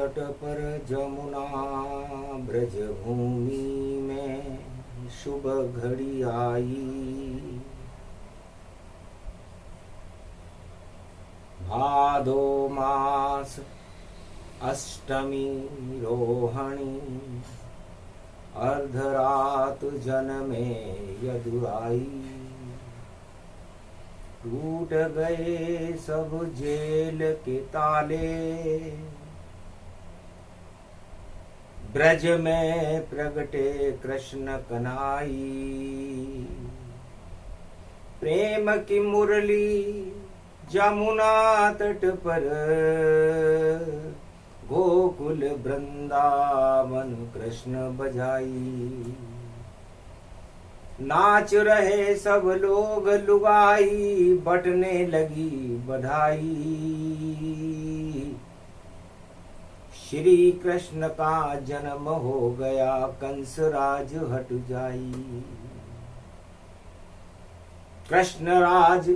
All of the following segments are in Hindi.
तट पर जमुना ब्रज भूमि में शुभ घड़ी आई। भादो मास अष्टमी रोहिणी अर्धरात जन्मे यदुराई। टूट गए सब जेल के ताले, ब्रज में प्रगटे कृष्ण कन्हई। प्रेम की मुरली जमुना तट पर, गोकुल वृंदावन कृष्ण बजाई। नाच रहे सब लोग लुगाई, बटने लगी बधाई। श्री कृष्ण का जन्म हो गया, कंस राज हट जाई। कृष्ण राज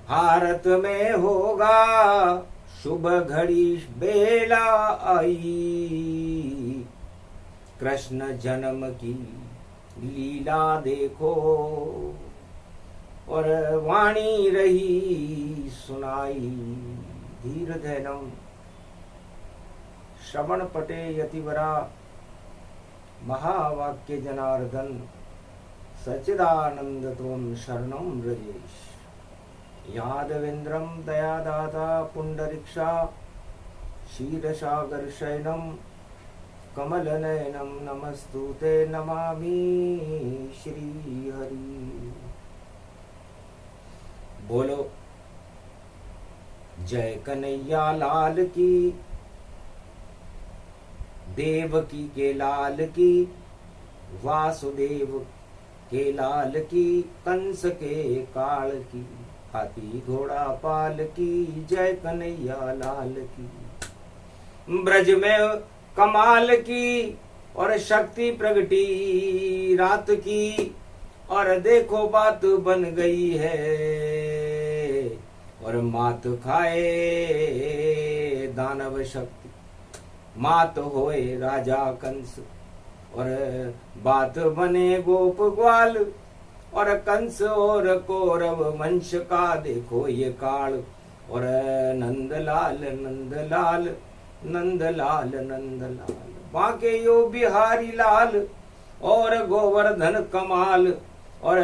भारत में होगा, शुभ घड़ी बेला आई। कृष्ण जन्म की लीला देखो, और वाणी रही सुनाई। धीर धैनम श्रवण पटे यतिवरा, महावाक्य जनार्दन सच्चिदानंद त्वं शरणं व्रजेश। यादवेन्द्रं दयादाता पुंडरीक्षा, क्षीरसागर शयनं कमलनयनं नमस्तुते नमामि श्री हरि। बोलो जय कन्हैया लाल की, देवकी के लाल की, वासुदेव के लाल की, कंस के काल की, हाथी घोड़ा पाल की, जय कन्हैया लाल की। ब्रज में कमाल की और शक्ति प्रगटी रात की, और देखो बात बन गई है। और मात खाए दानव शक्ति, मात होए राजा कंस, और बात बने गोप ग्वाल। और कंस और कौरव वंश का देखो ये काल। और नंदलाल नंदलाल नंदलाल नंदलाल, बाके यो बिहारी लाल, और गोवर्धन कमाल। और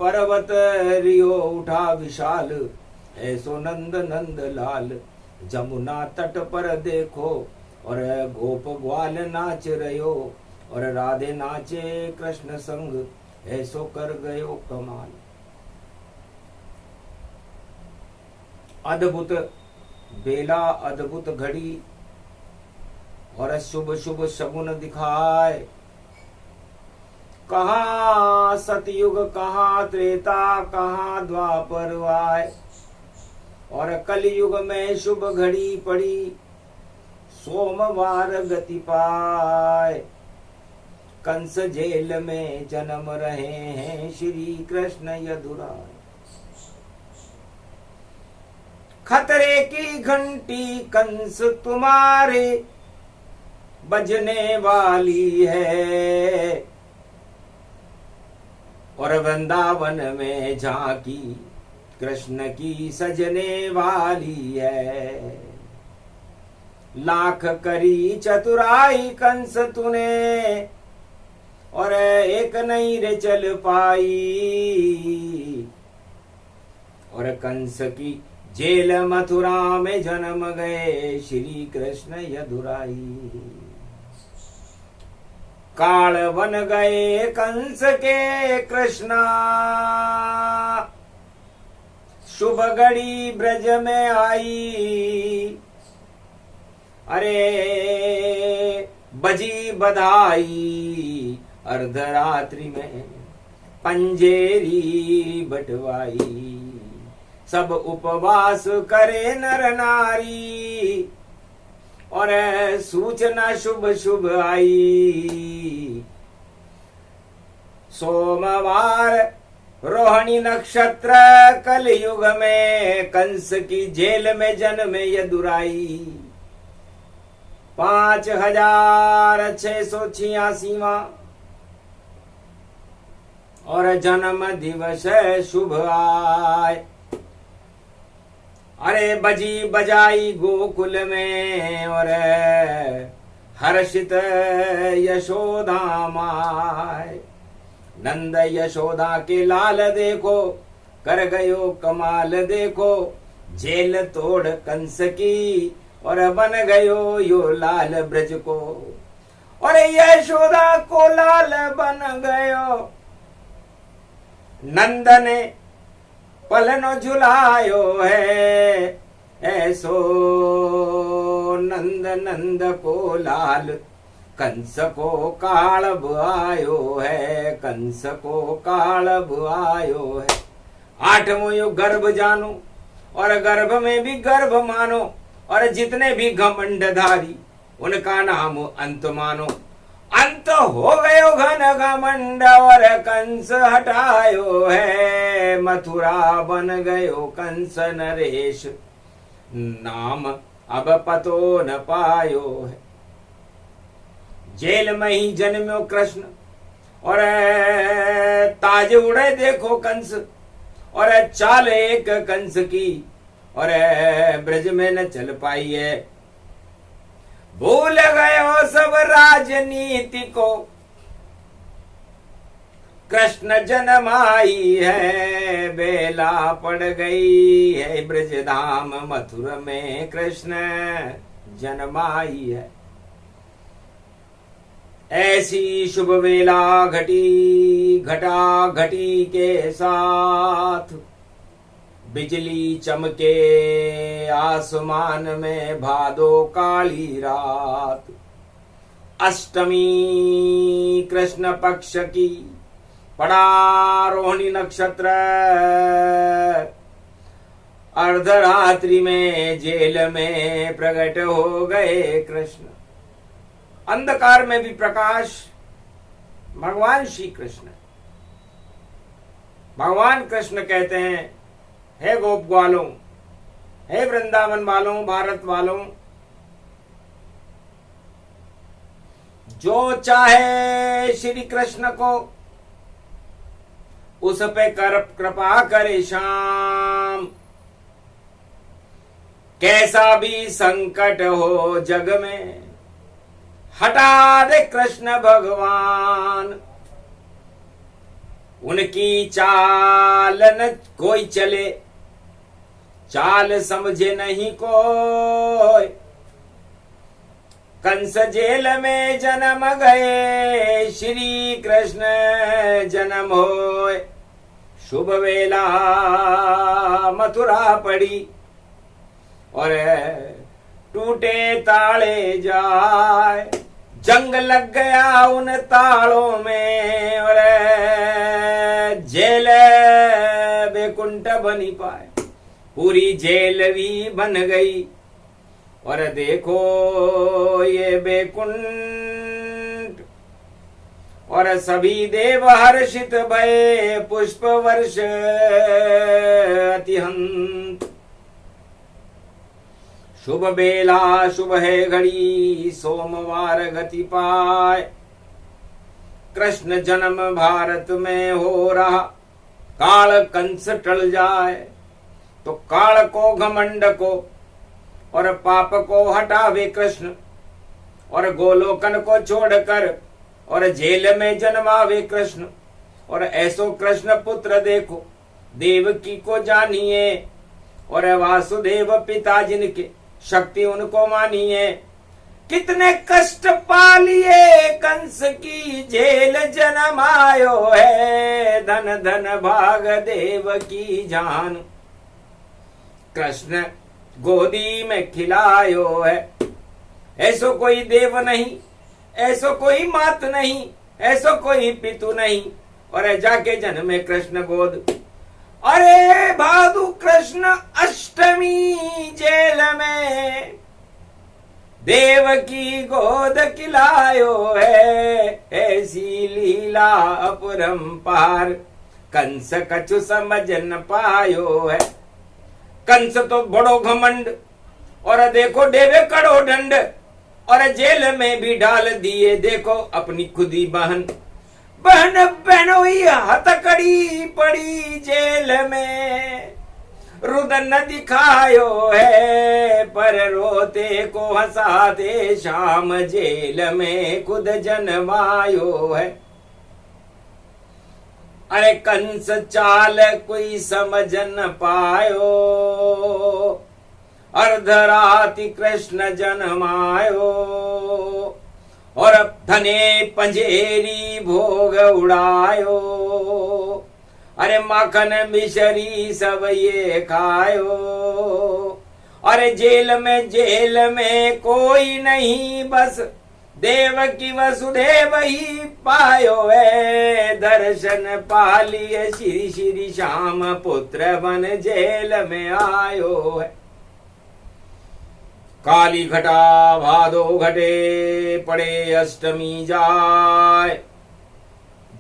पर्वत रियो उठा विशाल, ऐसो नंद नंद लाल। जमुना तट पर देखो, और गोप ग्वाल नाच रयो, और राधे नाचे कृष्ण संग, ऐसो कर गयो कमाल। अद्भुत बेला अद्भुत घड़ी, और शुभ शुभ शगुन दिखाए। कहाँ सतयुग कहाँ त्रेता, कहाँ द्वापर आए। और कलयुग में शुभ घड़ी पड़ी, सोमवार गति पाए। कंस जेल में जन्म रहे हैं, श्री कृष्ण यदुराय। खतरे की घंटी कंस तुम्हारे बजने वाली है। और वृंदावन में झांकी कृष्ण की सजने वाली है। लाख करी चतुराई कंस तूने, और एक नहीं रे चल पाई। और कंस की जेल मथुरा में जन्म गए, श्री कृष्ण यदुराई। काल बन गए कंस के कृष्णा, शुभ घड़ी ब्रज में आई। अरे बजी बधाई, अर्धरात्रि में पंजेरी बटवाई। सब उपवास करे नर नारी, और सूचना शुभ शुभ आई। सोमवार रोहिणी नक्षत्र, कलयुग में कंस की जेल में जन्मे यदुराई। 5686 और जन्म दिवस शुभ आय। अरे बजी बजाई गोकुल में और हर्षित यशोदा माय। नंद यशोदा के लाल देखो कर गयो कमाल देखो, जेल तोड़ कंस की और बन गयो यो लाल ब्रज को। और यशोदा को लाल बन गयो, नंद ने पलनो झुलायो है। ऐसो नंद नंद को लाल, कंस को कालब आयो है, कंस को कालब आयो है। 8वां युग गर्भ जानो और गर्भ में भी गर्भ मानो, और जितने भी घमंडधारी उनका नाम अंत मानो। अंत हो गयो घन घमंड और कंस हटायो है, मथुरा बन गयो कंस नरेश, नाम अब पतो न पायो है। जेल में ही जन्म्यो कृष्ण और ताज उड़े देखो कंस, और चाल एक कंस की और ब्रज में न चल पाई है। भूल गयो सब राजनीति को, कृष्ण जन्माई है, बेला पड़ गई है ब्रज धाम मथुरा में, कृष्ण जन्माई है। ऐसी शुभ वेला घटी घटा घटी के साथ, बिजली चमके आसमान में भादो काली रात। अष्टमी कृष्ण पक्ष की पड़ा रोहिणी नक्षत्र, अर्धरात्रि में जेल में प्रकट हो गए कृष्ण। अंधकार में भी प्रकाश भगवान श्री कृष्ण। भगवान कृष्ण कहते हैं, हे गोप ग्वालों, हे वृंदावन वालों, भारत वालों, जो चाहे श्री कृष्ण को उस पे कृपा करे श्याम। कैसा भी संकट हो जग में हटा दे कृष्ण भगवान। उनकी चाल न कोई चले, चाल समझे नहीं कोई। कंस जेल में जन्म गए, श्री कृष्ण जन्म होए। शुभ वेला मथुरा पड़ी और टूटे ताले जाए। जंग लग गया उन तालों में और जेल बेकुंठ बनी पाए। पूरी जेल भी बन गई और देखो ये बेकुंठ, और सभी देव हर्षित भये, पुष्प वर्ष अतिहंत। शुभ बेला शुभ है घड़ी, सोमवार गति पाए। कृष्ण जन्म भारत में हो रहा, काल कंस टल जाए तो काल को घमंड को और पाप को हटावे कृष्ण, और गोलोकन को छोड़कर और जेल में जन्मावे कृष्ण। और ऐसो कृष्ण पुत्र देखो, देवकी को जानिए, और वासुदेव पिता जिनके, शक्ति उनको मानिए। कितने कष्ट पालिए कंस की जेल जन्म आयो है, धन धन भाग देव की जान। कृष्ण गोदी में खिलायो है, ऐसो कोई देव नहीं, ऐसो कोई मात नहीं, ऐसो कोई पितु नहीं, और जाके जन्मे कृष्ण गोद। अरे भादु कृष्ण अष्टमी जेल में देव की गोद खिलायो है। ऐसी लीला अपरंपार कंस कछु समझ न पायो है। कंस तो बड़ो घमंड और देखो देवे कड़ो दंड, और जेल में भी डाल दिए देखो अपनी खुदी बहन। बहन बहनोई हथकड़ी पड़ी जेल में, रुदन न दिखायो है पर रोते को हंसाते शाम जेल में खुद जन्मायो है। अरे कंस चाल कोई समझ न पायो, अर्धराति कृष्ण जन्मायो, और धने पंजेरी भोग उड़ायो। अरे माखन मिश्री सब ये खायो, अरे जेल में कोई नहीं बस देवकी वसुदेव ही पायो है। दर्शन पालिए श्री श्री श्याम पुत्र बन जेल में आयो है। काली घटा भादो घटे पड़े अष्टमी जाय,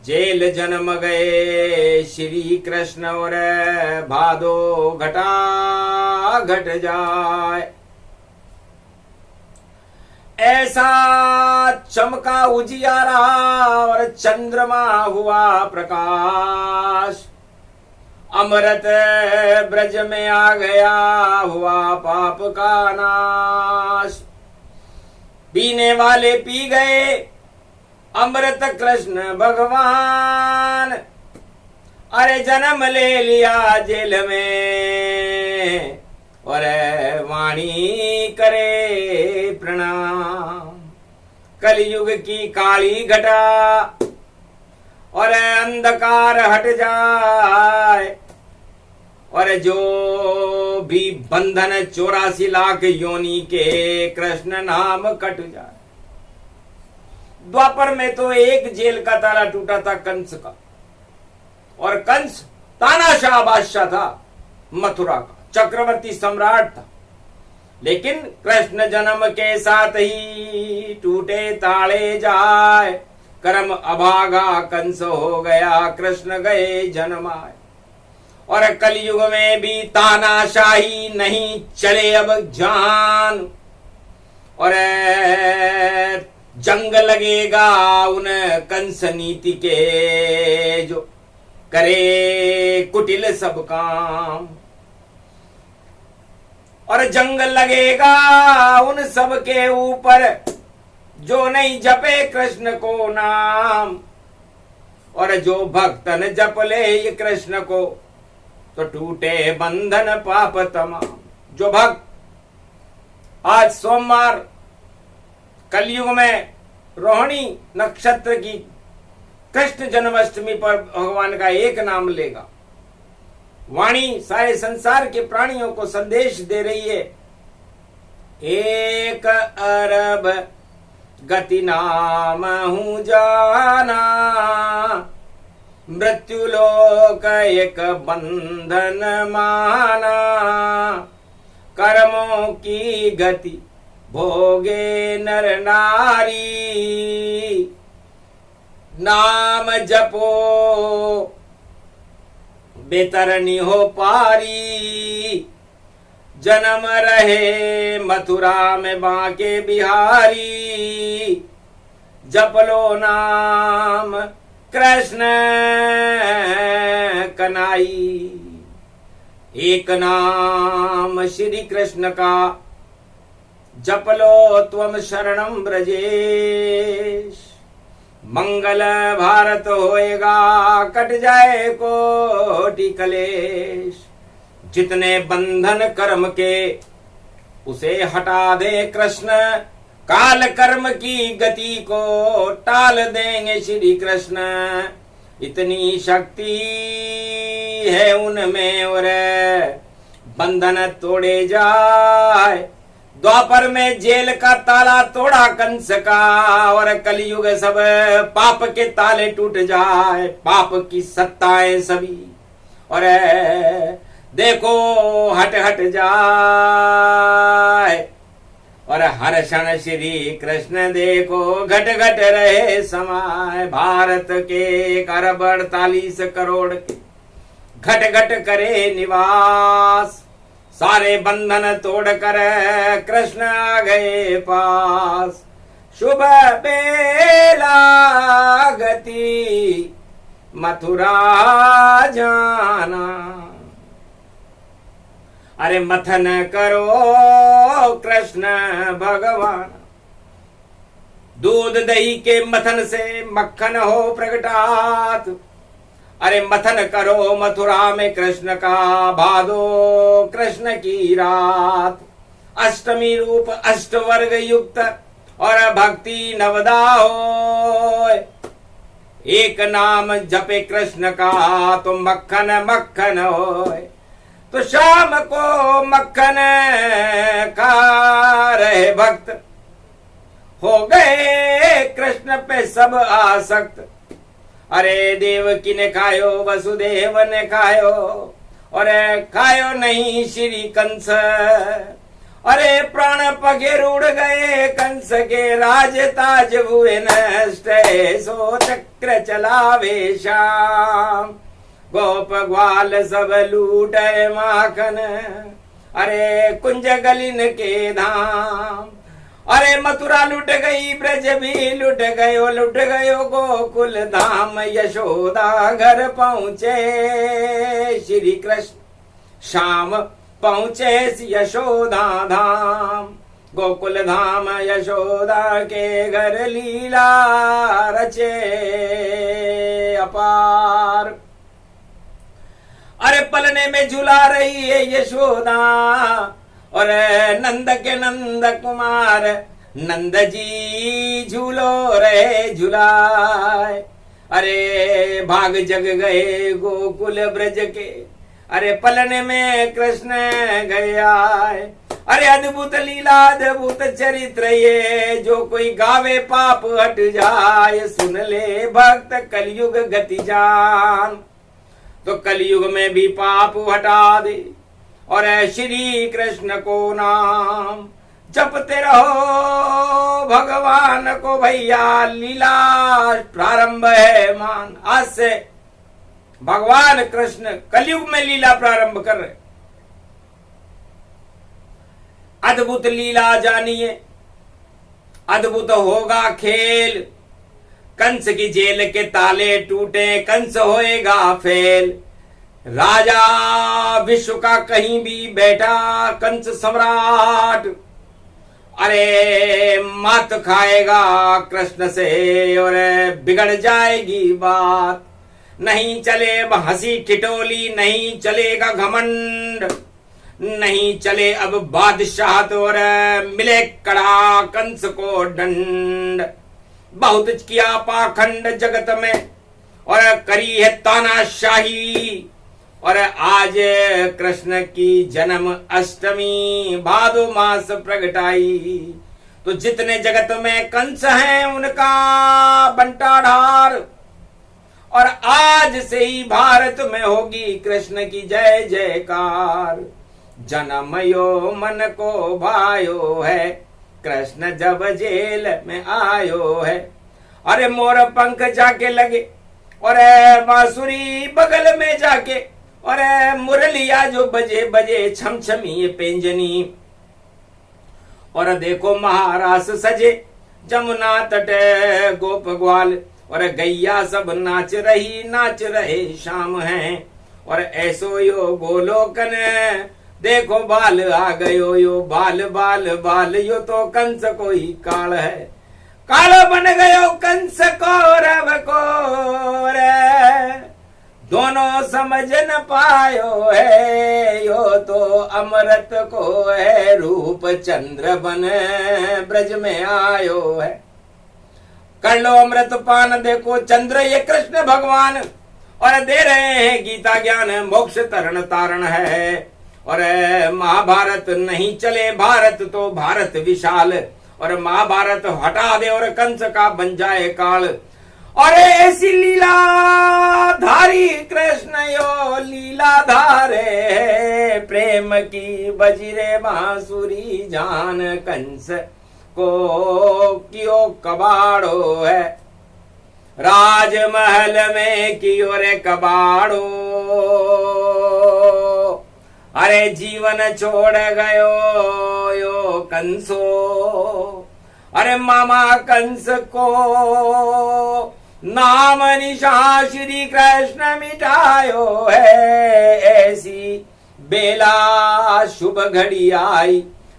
जेल जन्म गए श्री कृष्ण और भादो घटा घट जाए। ऐसा चमका उजियारा और चंद्रमा हुआ प्रकाश, अमृत ब्रज में आ गया हुआ पाप का नाश। पीने वाले पी गए अमृत कृष्ण भगवान, अरे जन्म ले लिया जेल में और वाणी करे प्रणाम। कलयुग की काली घटा और अंधकार हट जाए, और जो भी बंधन 84 लाख योनि के कृष्ण नाम कट जाए। द्वापर में तो एक जेल का ताला टूटा था कंस का, और कंस तानाशाह बादशाह था मथुरा का, चक्रवर्ती सम्राट था। लेकिन कृष्ण जन्म के साथ ही टूटे ताले जाए, कर्म अभागा कंस हो गया कृष्ण गए जन्माए। और कलयुग में भी तानाशाही नहीं चले अब जान, और जंग लगेगा उन कंस नीति के जो करे कुटिल सब काम। और जंग लगेगा उन सब के ऊपर जो नहीं जपे कृष्ण को नाम, और जो भक्तन जप ले ये कृष्ण को तो टूटे बंधन पाप तमाम। जो भक्त आज सोमवार कलयुग में रोहिणी नक्षत्र की कृष्ण जन्माष्टमी पर भगवान का एक नाम लेगा, वाणी सारे संसार के प्राणियों को संदेश दे रही है। एक अरब गति नाम हूं जाना, मृत्यु लोक एक बंधन माना। कर्मों की गति भोगे नर नारी, नाम जपो बेतरनी हो पारी। जन्म रहे मथुरा में बांके बिहारी, जप लो नाम कृष्ण कनाई। एक नाम श्री कृष्ण का जप लो त्वम शरणम ब्रजेश। मंगल भारत होएगा कट जाए कोटि कलेश। जितने बंधन कर्म के उसे हटा दे कृष्ण, काल कर्म की गति को टाल देंगे श्री कृष्ण। इतनी शक्ति है उनमें और बंधन तोड़े जाए। द्वापर में जेल का ताला तोड़ा कंस का, और कलयुग सब पाप के ताले टूट जाए। पाप की सत्ताएं सभी और देखो हट हट जाए। और हर क्षण श्री कृष्ण देखो घट घट रहे समाए। भारत के 148 करोड़ के घट घट करे निवास। सारे बंधन तोड़कर कृष्ण आ गए पास। शुभ बेला गति मथुरा जाना। अरे मथन करो कृष्ण भगवान, दूध दही के मथन से मक्खन हो प्रगटात। अरे मथन करो मथुरा में कृष्ण का, भादो कृष्ण की रात। अष्टमी रूप अष्टवर्ग युक्त और भक्ति नवदा हो। एक नाम जपे कृष्ण का तो मक्खन मक्खन होए। तो शाम को मक्खन खा रहे भक्त, हो गए कृष्ण पे सब आसक्त। अरे देवकी ने खायो वसुदेव ने खायो, और खायो नहीं श्री कंस। अरे प्राण पखेर उड़ गए कंस के, राज ताज हुए नष्ट। सो चक्र चलावे श्याम, गोप ग्वाल सब लूटे माखन। अरे कुंज गलिन के धाम, अरे मथुरा लुट गई ब्रज भी लुट गयो गोकुल धाम। यशोदा घर पहुंचे श्री कृष्ण शाम, पहुंचे यशोदा धाम। गोकुल धाम यशोदा के घर लीला रचे अपार। अरे पलने में झुला रही है यशोदा, और नंद के नंद कुमार नंद जी झूलो रे झुलाए। अरे भाग जग गए गोकुल ब्रज के, अरे पलने में कृष्ण गया। अरे अद्भुत लीला अद्भुत चरित्र ये, जो कोई गावे पाप हट जाए। सुन ले भक्त कलयुग गति जान, तो कलयुग में भी पाप हटा दे। और श्री कृष्ण को नाम जपते रहो भगवान को भैया। लीला प्रारंभ है मान, आज से भगवान कृष्ण कलयुग में लीला प्रारंभ कर रहे। अद्भुत लीला जानिए, अद्भुत होगा खेल। कंस की जेल के ताले टूटे, कंस होएगा फेल। राजा विश्व का कहीं भी बैठा कंस सम्राट, अरे मात खाएगा कृष्ण से और बिगड़ जाएगी बात। नहीं चले हंसी ठिठोली, नहीं चलेगा घमंड, नहीं चले अब बादशाह और मिले कड़ा कंस को दंड। बहुत किया पाखंड जगत में और करी है तानाशाही। और आज कृष्ण की जन्म अष्टमी भादो मास प्रगटाई। तो जितने जगत में कंस हैं उनका बंटाढार। और आज से ही भारत में होगी कृष्ण की जय जयकार। जनमयो मन को भायो है, कृष्ण जब जेल में आयो है। अरे मोर पंख जाके लगे और बांसुरी बगल में जाके, और मुरलिया जो बजे बजे छम छमी पेंजनी। और देखो महारास सजे जमुना तट गोप ग्वाल, और गैया सब नाच रहे शाम है। और ऐसो यो गोलोकन देखो बाल आ गयो यो बाल बाल बाल। यो तो कंस कोई काल है, कालो बन गयो कंस कौरव को रे। दोनों समझ न पायो है, यो तो अमृत को है रूप चंद्र बन ब्रज में आयो है। कर लो अमृत पान, देखो चंद्र ये कृष्ण भगवान, और दे रहे हैं गीता ज्ञान मोक्ष तरण तारण है। और महाभारत नहीं चले भारत तो भारत विशाल, और महाभारत हटा दे और कंस का बन जाए काल। और ऐसी लीला धारी कृष्ण यो लीला धारे, प्रेम की बजरे बांसुरी जान कंस को कियो कबाड़ो है। राजमहल में कियो रे कबाड़ो, अरे अरे जीवन छोड़ गयो यो कंसो, अरे मामा कंस को नाम निशा श्री कृष्ण मिटायो है। ऐसी बेला शुभ घड़ी आई,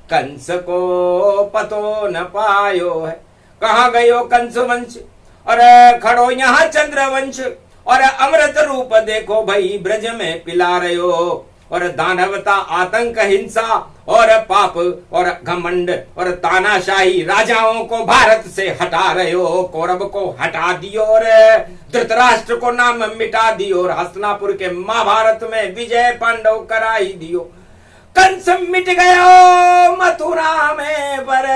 कंस को पतो न पायो है। कहाँ गयो कंस वंश, और खड़ो यहाँ चंद्रवंश, और अमृत रूप देखो भई ब्रज में पिला रहे हो। और दानवता आतंक हिंसा और पाप और घमंड और तानाशाही राजाओं को भारत से हटा रहे हो। कौरव को हटा दियो और धृतराष्ट्र को नाम मिटा दियो, और हस्तिनापुर के महाभारत में विजय पांडव कराई दियो। कंस मिट गयो मथुरा में, पर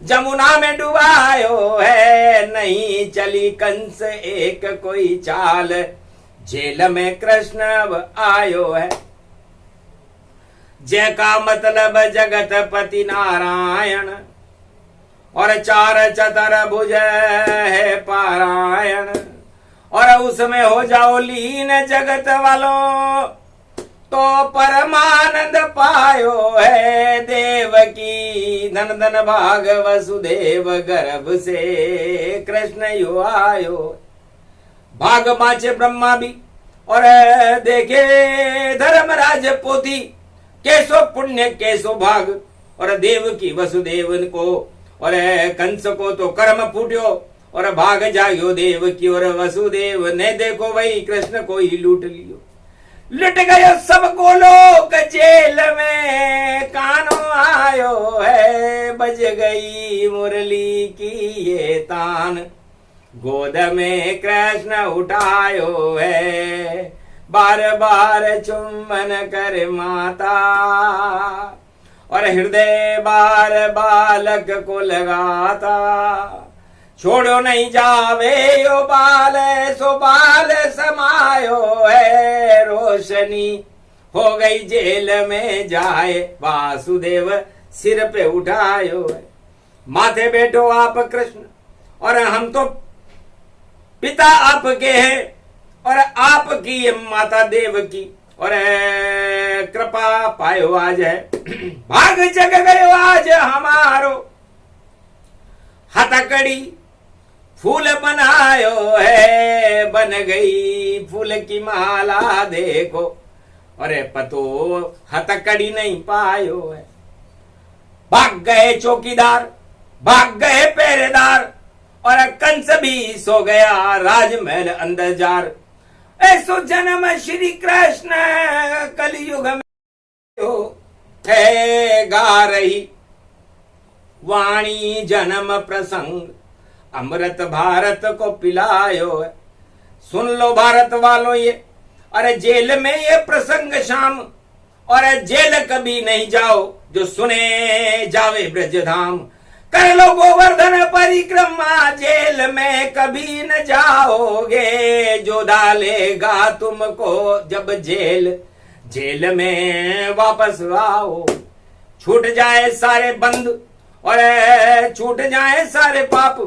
जमुना में डुबायो है। नहीं चली कंस एक कोई चाल, जेल में कृष्ण अब आयो है। जय का मतलब जगत पति नारायण, और चार चतर भुज है पारायण। और उसमें हो जाओ लीन जगत वालों, तो परमानंद पायो है। देव की धन धन भाग वसुदेव गर्भ से कृष्ण यो आयो। भाग बाचे ब्रह्मा भी और देखे धर्मराज पोथी, कैसो पुण्य कैसो भाग। और देव की वसुदेवन को और कंस को तो कर्म फूट्यो, और भाग जायो देव की। और वसुदेव ने देखो वही कृष्ण को ही लूट लियो। लुट गयो सब गोलोक जेल में, कानो आयो है। बज गई मुरली की ये तान, गोद में कृष्ण उठायो है। बार बार चुम्बन कर माता, और हृदय बार बालक को लगाता। छोड़ो नहीं जावे यो बाल, सो बाल समायो है। रोशनी हो गई जेल में जाए, वासुदेव सिर पे उठायो है। माथे बैठो आप कृष्ण, और हम तो पिता आपके हैं, और आपकी माता देव की, और कृपा पायो आज है। भाग जग गयो आज हमारो, हथकड़ी फूल बनायो है। बन गई फूल की माला देखो, अरे पतो हथकड़ी नहीं पायो है। भाग गए चौकीदार, भाग गए पहरेदार, और कंस भी सो गया राजमहल अंदर जार। ऐसो जन्म श्री कृष्ण कलयुग में है। गा रही वाणी जन्म प्रसंग, अमृत भारत को पिलायो है। सुन लो भारत वालों ये, अरे जेल में ये प्रसंग शाम, और जेल कभी नहीं जाओ जो सुने जावे ब्रज धाम। कर लो गोवर्धन परिक्रमा, जेल में कभी न जाओगे। जो डालेगा तुमको जब जेल में वापस आओ। छूट जाए सारे बंद, और छूट जाए सारे पाप,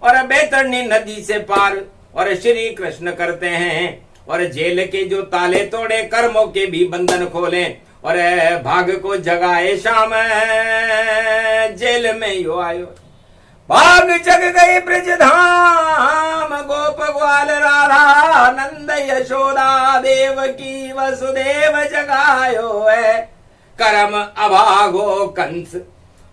और बैतरणी नदी से पार, और श्री कृष्ण करते हैं। और जेल के जो ताले तोड़े, कर्मों के भी बंधन खोले, और भाग को जगाए शाम, जेल में यो आयो। भाग जग गए ब्रज धाम, गोप ग्वाल राधा नंद यशोदा देव की वसुदेव जगायो है। कर्म अभागो कंस,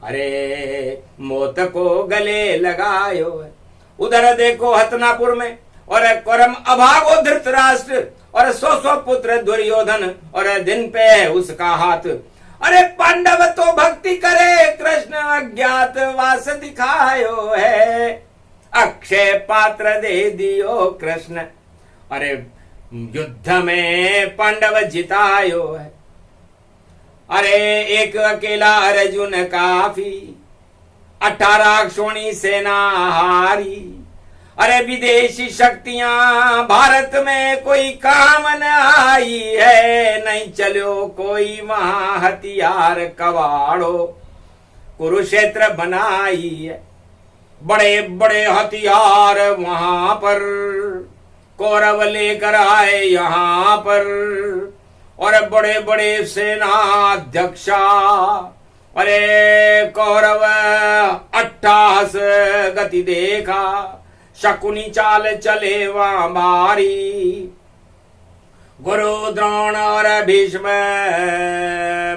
अरे मौत को गले लगायो है। उधर देखो हस्तिनापुर में, और कर्म अभागो धृतराष्ट्र, और 100 पुत्र दुर्योधन, और दिन पे है उसका हाथ। अरे पांडव तो भक्ति करे, कृष्ण अज्ञात वास दिखायो है। अक्षय पात्र दे दियो कृष्ण, अरे युद्ध में पांडव जितायो है। अरे एक अकेला अर्जुन काफी, 18 क्षोणी सेना हारी। अरे विदेशी शक्तियां भारत में कोई काम न आई है। नहीं चलो कोई वहां हथियार कवाड़ो, कुरुक्षेत्र बनाई है। बड़े बड़े हथियार वहां पर कौरव लेकर आए यहाँ पर, और बड़े बड़े सेनाध्यक्षा, अरे कौरव अट्ठास गति देखा, शकुनी चाल चले वहां भारी, गुरु द्रोण और भीष्म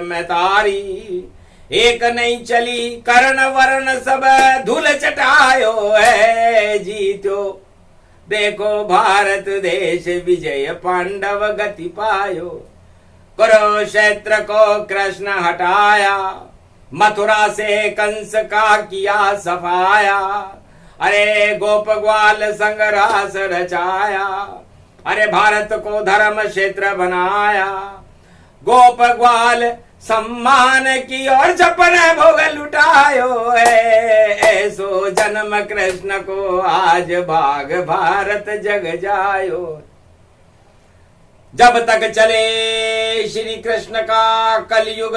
में तारी, एक नहीं चली कर्ण वर्ण सब धूल चटायो है जीत्यो, देखो भारत देश विजय पांडव गति पायो, कुरुक्षेत्र को कृष्ण हटाया, मथुरा से कंस का किया सफाया, अरे गोप ग्वाल संगरास रचाया, अरे भारत को धर्म क्षेत्र बनाया, गोप ग्वाल सम्मान की और जपन भोग लुटायो है, ऐसो जन्म कृष्ण को आज भाग भारत जग जायो। जब तक चले श्री कृष्ण का कलयुग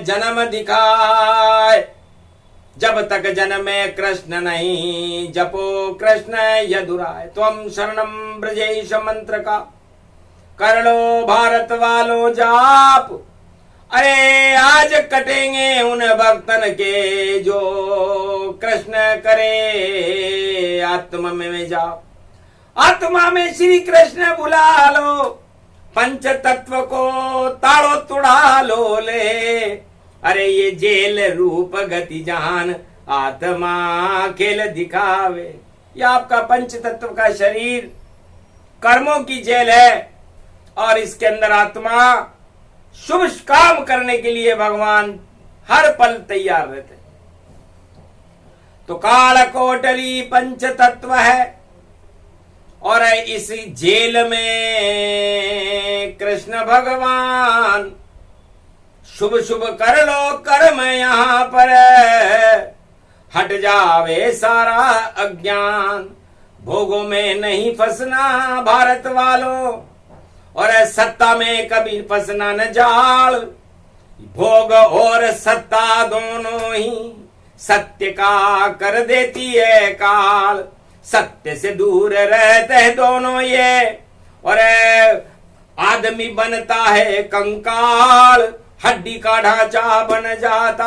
जन्म दिखाए, जब तक जन्मे कृष्ण नहीं जपो कृष्ण यदुराय, त्वम शरणम ब्रजेश मंत्र का कर लो भारत वालों जाप, अरे आज कटेंगे उन भक्तन के जो कृष्ण करे आत्मा में जाप, आत्मा में श्री कृष्ण बुला लो, पंच तत्व को ताड़ो तुड़ा लो ले, अरे ये जेल रूप गति जहान आत्मा खेल दिखावे, ये आपका पंच तत्व का शरीर कर्मों की जेल है और इसके अंदर आत्मा शुभ काम करने के लिए भगवान हर पल तैयार रहते। तो काल कोटली पंच तत्व है और इस जेल में कृष्ण भगवान शुभ शुभ कर लो कर्म यहां पर, हट जावे सारा अज्ञान, भोगों में नहीं फंसना भारत वालों, और सत्ता में कभी फंसना न जाल, भोग और सत्ता दोनों ही सत्य का कर देती है काल, सत्य से दूर रहते हैं दोनों ये, और आदमी बनता है कंकाल, हड्डी का ढांचा बन जाता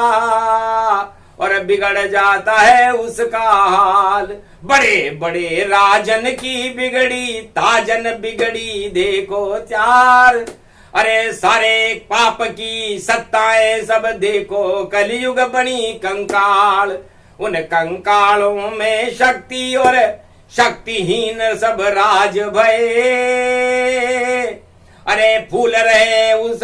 और बिगड़ जाता है उसका हाल, बड़े बड़े राजन की बिगड़ी ताजन बिगड़ी देखो चार, अरे सारे पाप की सत्ताएं सब देखो कलयुग बनी कंकाल, उन कंकालों में शक्ति और शक्तिहीन सब राज भये, अरे फूल रहे उस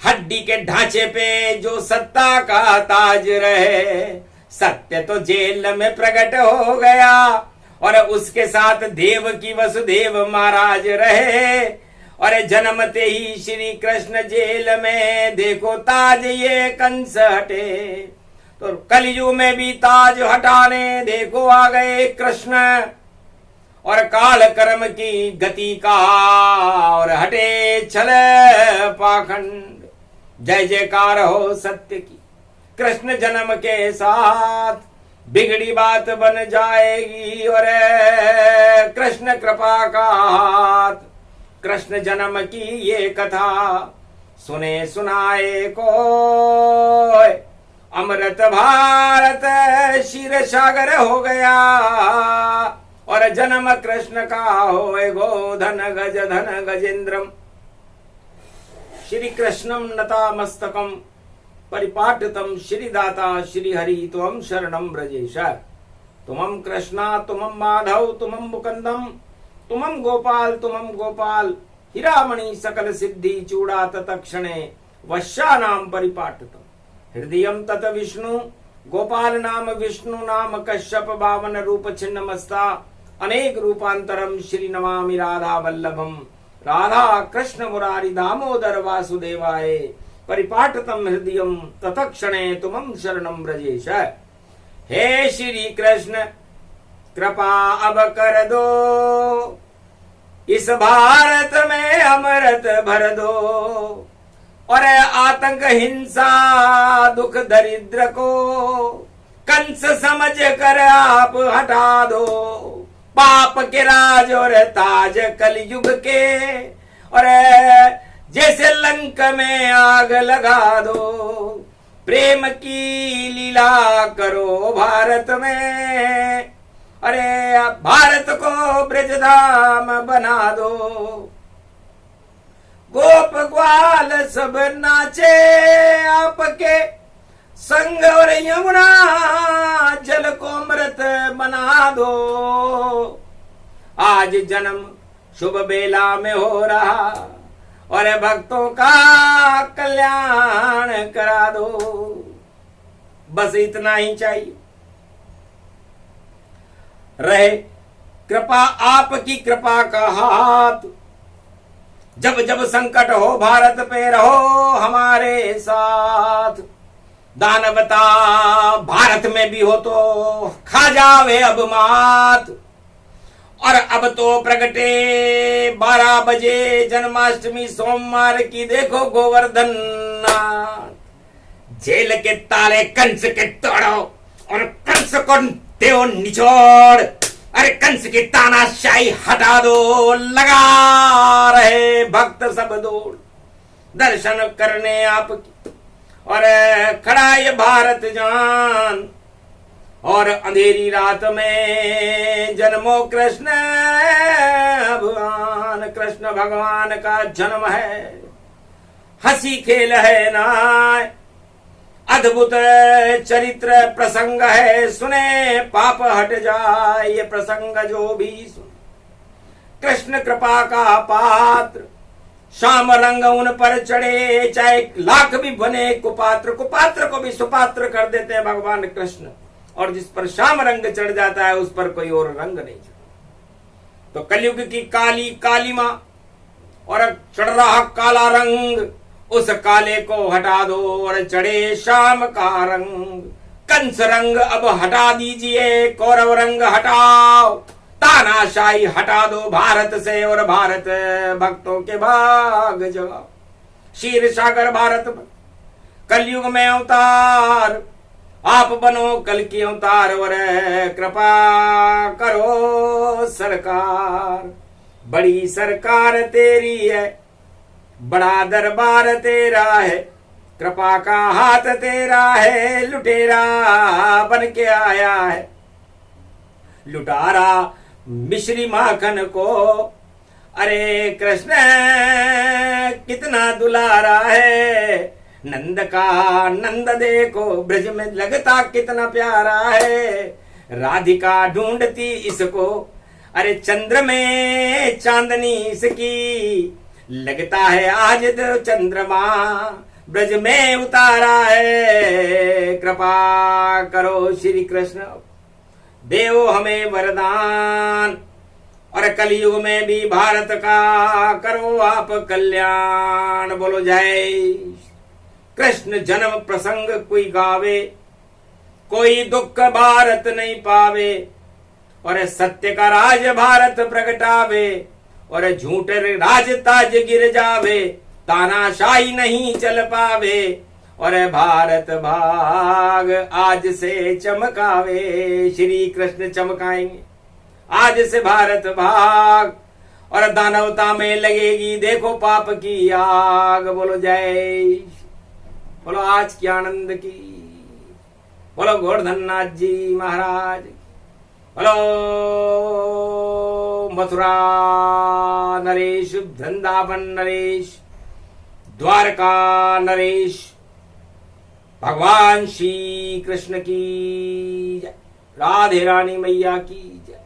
हड्डी के ढांचे पे जो सत्ता का ताज रहे, सत्य तो जेल में प्रकट हो गया और उसके साथ देव की वसुदेव महाराज रहे, और जन्मते ही श्री कृष्ण जेल में देखो ताज ये कंस हटे, तो कलयुग में भी ताज हटाने देखो आ गए कृष्ण, और काल कर्म की गति का और हटे छल पाखंड, जय जयकार हो सत्य की, कृष्ण जन्म के साथ बिगड़ी बात बन जाएगी और कृष्ण कृपा का हाथ, कृष्ण जन्म की ये कथा सुने सुनाए को, अमृत भारत क्षीर सागर हो गया, और जन्म कृष्ण का होए गोधन गज धन गजेंद्रम, श्री कृष्णम नता मस्तकम परिपाठितम श्री दाता श्री हरि त्वं शरणं ब्रजेश, तुमं कृष्णा तुमं माधव तुमं मुकुंदम तुमं गोपाल हिरामणि सकल सिद्धि चूड़ा तत्क्षणे वश्यानाम परिपाठितम, हृदयं तत विष्णु गोपाल नाम विष्णु नाम कश्यप बावन रूप छिन्न मस्ता, अनेक रूपांतरम श्री नमामि राधा वल्लभम, राधा कृष्ण मुरारी दामोदर वासुदेवाय, परिपाठतम हृदयम तत्क्षणे तुमं शरणं ब्रजेश, हे श्री कृष्ण कृपा अब कर दो, इस भारत में अमृत भर दो, और आतंक हिंसा दुख दरिद्र को कंस समझ कर आप हटा दो, पाप के राज और ताज कलयुग के, और जैसे लंका कलंक में आग लगा दो, प्रेम की लीला करो भारत में, अरे भारत को ब्रजधाम बना दो। गोप ग्वाल सब नाचे आपके संग, और यमुना जल को अमृत बना दो। आज जन्म शुभ बेला में हो रहा, और भक्तों का कल्याण करा दो। बस इतना ही चाहिए। रहे कृपा आपकी कृपा का हाथ, जब जब संकट हो भारत पे रहो हमारे साथ। दानवता भारत में भी हो तो खा जावे अब मात। और अब तो प्रगटे 12 बजे जन्माष्टमी सोमवार की, देखो गोवर्धन जेल के ताले कंस के तोड़ो, और कंस को देव निचोड़। अरे कंस की तानाशाही हटा दो, लगा रहे भक्त सब दौड़ दर्शन करने आपकी। और खड़ा ये भारत जान, और अंधेरी रात में जन्मो कृष्ण भगवान। कृष्ण भगवान का जन्म है, हंसी खेल है ना, अद्भुत चरित्र प्रसंग है। सुने पाप हट जाए, ये प्रसंग जो भी सुने। कृष्ण कृपा का पात्र, श्याम रंग उन पर चढ़े, चाहे लाख भी बने कुपात्र, कुपात्र को भी सुपात्र कर देते हैं भगवान कृष्ण। और जिस पर श्याम रंग चढ़ जाता है उस पर कोई और रंग नहीं चढ़ता। तो कलयुग की काली काली मां, और चढ़ रहा काला रंग, उस काले को हटा दो और चढ़े श्याम का रंग। कंस रंग अब हटा दीजिए, कौरव रंग हटाओ, तानाशाही हटा दो भारत से, और भारत भक्तों के भाग जगाओ। क्षीर सागर भारत में कलयुग में अवतार, आप बनो कल की अवतार, और कृपा करो सरकार। बड़ी सरकार तेरी है, बड़ा दरबार तेरा है, कृपा का हाथ तेरा है। लुटेरा बन के आया है, लुटारा मिश्री माखन को। अरे कृष्ण कितना दुलारा है, नंद का नंद देखो ब्रज में लगता कितना प्यारा है। राधिका ढूंढती इसको, अरे चंद्र में चांदनी इसकी, लगता है आज तो चंद्रमा ब्रज में उतारा है। कृपा करो श्री कृष्ण, देव हमें वरदान, और कलयुग में भी भारत का करो आप कल्याण। बोलो जय कृष्ण। जन्म प्रसंग कोई गावे, कोई दुख भारत नहीं पावे, और सत्य का राज भारत प्रगटावे, और झूठे राज ताज गिर जावे, तानाशाही नहीं चल पावे, और भारत भाग आज से चमकावे। श्री कृष्ण चमकाएंगे आज से भारत भाग, और दानवता में लगेगी देखो पाप की आग। बोलो जय, बोलो आज की आनंद की, बोलो गोवर्धननाथ जी महाराज, बोलो मथुरा नरेश, वृंदावन नरेश, द्वारका नरेश, भगवान श्री कृष्ण की जय। राधे रानी मैया की जय।